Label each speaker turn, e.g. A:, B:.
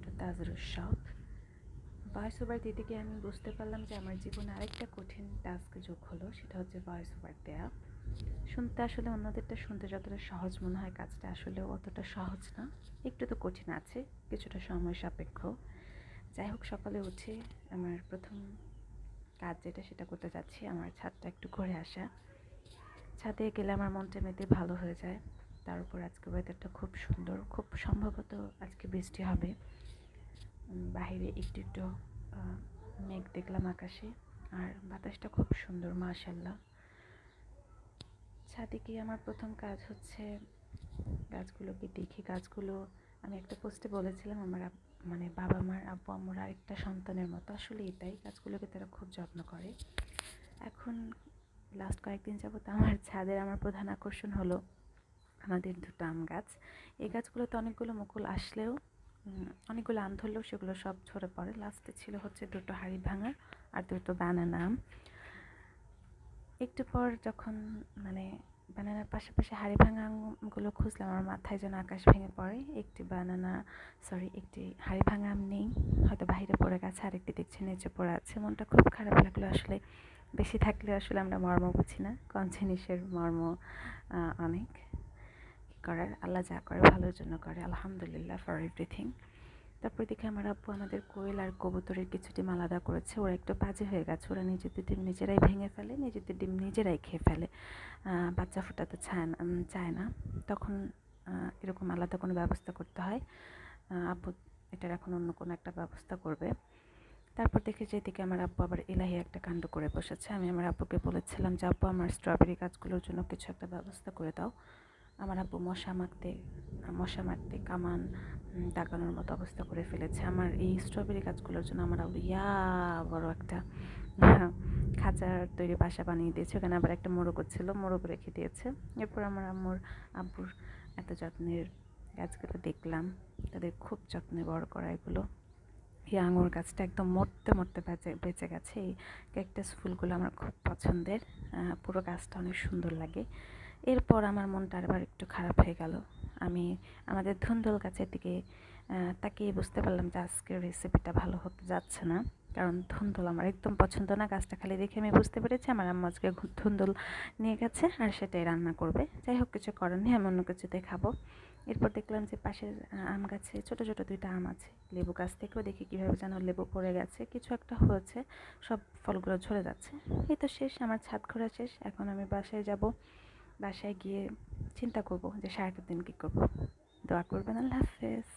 A: Two তাজরুস শখ। Voice over দিতে গিয়ে আমি বুঝতে পারলাম যে আমার জীবনে আরেকটা কঠিন টাস্ক যোগ হলো, সেটা হচ্ছে ভয়েস ওভার দেওয়া। শুনতে আসলে অন্যদেরটা শুনতে যতটা সহজ মনে হয়, কাজটা আসলে অতটা সহজ না, একটু তো কঠিন আছে, কিছুটা সময় সাপেক্ষ। যাই হোক, সকালে উঠে আমার প্রথম কাজ যেটা সেটা করতে যাচ্ছি, আমার ছাদটা একটু ঘুরে আসা। ছাদে গেলে আমার মনটা এমনিতে ভালো হয়ে যায়। তার উপর আজকে ওয়েদারটা খুব সুন্দর, খুব সম্ভবত আজকে বৃষ্টি হবে। বাহিরে একটু একটু মেঘ দেখলাম আকাশে, আর বাতাসটা খুব সুন্দর মাশাআল্লাহ। ছাদে গিয়ে আমার প্রথম কাজ হচ্ছে গাছগুলোকে দেখি। গাছগুলো আমি একটা পোস্টে বলেছিলাম আমার মানে বাবা মার, আব্বু আম্মুর আরেকটা সন্তানের মতো, আসলে এটাই, গাছগুলোকে তারা খুব যত্ন করে। এখন লাস্ট কয়েকদিন যাবত আমার ছাদের আমার প্রধান আকর্ষণ হলো আমাদের দুটো আম গাছ। এই গাছগুলোতে অনেকগুলো মুকুল আসলেও, অনেকগুলো আম ধরলেও সেগুলো সব ঝরে পড়ে। লাস্টে ছিল হচ্ছে দুটো হাড়ি ভাঙা আর দুটো বানানা আম। একটু পর যখন মানে বানানার পাশাপাশি হাড়ি ভাঙা আমগুলো খুঁজলাম, আমার মাথায় যেন আকাশ ভেঙে পড়ে। একটি হাড়ি ভাঙা আম নেই, হয়তো বাইরে পড়ে গেছে, আরেকটি দেখছি নিচে পড়ে আছে। মনটা খুব খারাপ লাগলো। আসলে বেশি থাকলে আসলে আমরা মর্ম বুঝি না, কোন জিনিসের মর্ম অনেক। কী করার, আল্লাহ যা করে ভালোর জন্য করে, আলহামদুলিল্লাহ ফর এভরিথিং। তারপর দেখে আমার আব্বু আমাদের কোয়েল আর কবুতরের কিছু ডিম আলাদা করেছে। ওরা একটু বাজে হয়ে গেছে, ওরা নিজেদের ডিম নিজেরাই ভেঙে ফেলে, নিজেদের ডিম নিজেরাই খেয়ে ফেলে, বাচ্চা ফোটাতে চায় না। তখন এরকম আলাদা কোনো ব্যবস্থা করতে হয়। আব্বু এটার এখন অন্য কোনো একটা ব্যবস্থা করবে। তারপর দেখে যেদিকে আমার আব্বু আবার এলাহি একটা কাণ্ড করে বসেছে। আমি আমার আব্বুকে বলেছিলাম যে আব্বু, আমার স্ট্রবেরি গাছগুলোর জন্য কিছু একটা ব্যবস্থা করে দাও। আমার আব্বু মশা মারতে কামান দাগানোর মতো অবস্থা করে ফেলেছে। আমার এই স্ট্রবেরি গাছগুলোর জন্য আমার আব্বু বড় একটা খাঁচার তৈরি বাসা বানিয়ে দিয়েছে। ওখানে আবার একটা মোরগও ছিল, মোরগ রেখে দিয়েছে। এরপর আমার আব্বুর এত যত্নের গাছগুলো দেখলাম, তাদের খুব যত্নে বড় করা এগুলো। এই আঙুর গাছটা একদম মরতে বেঁচে গেছে। এই ক্যাকটাস ফুলগুলো আমার খুব পছন্দের, পুরো গাছটা অনেক সুন্দর লাগে। এরপর আমার মনটা আবার একটু খারাপ হয়ে গেল। আমি আমাদের ধুন্দুল গাছের দিকে তাকিয়ে বুঝতে পারলাম যে আজকের রেসিপিটা ভালো হতে যাচ্ছে না, কারণ ধুন্দুল আমার একদম পছন্দ না। গাছটা খালি দেখে আমি বুঝতে পেরেছি আমার আম্মা আজকে ধুন্দুল নিয়ে গেছে আর সেটাই রান্না করবে। যাই হোক, কিছু করার নেই, আমি অন্য কিছুতে খাবো। এরপর দেখলাম যে পাশের আম গাছে ছোটো ছোটো দুইটা আম আছে। লেবু গাছ থেকেও দেখি কীভাবে যেন লেবু পড়ে গেছে, কিছু একটা হয়েছে, সব ফলগুলো ঝরে যাচ্ছে। এই তো শেষ, আমার ছাদ ঘোরা শেষ। এখন আমি বাসায় যাব। বাসায় গিয়ে চিন্তা করব যে সারাটা দিন কী করব। দোয়া করবেন। আল্লাহ হাফেজ।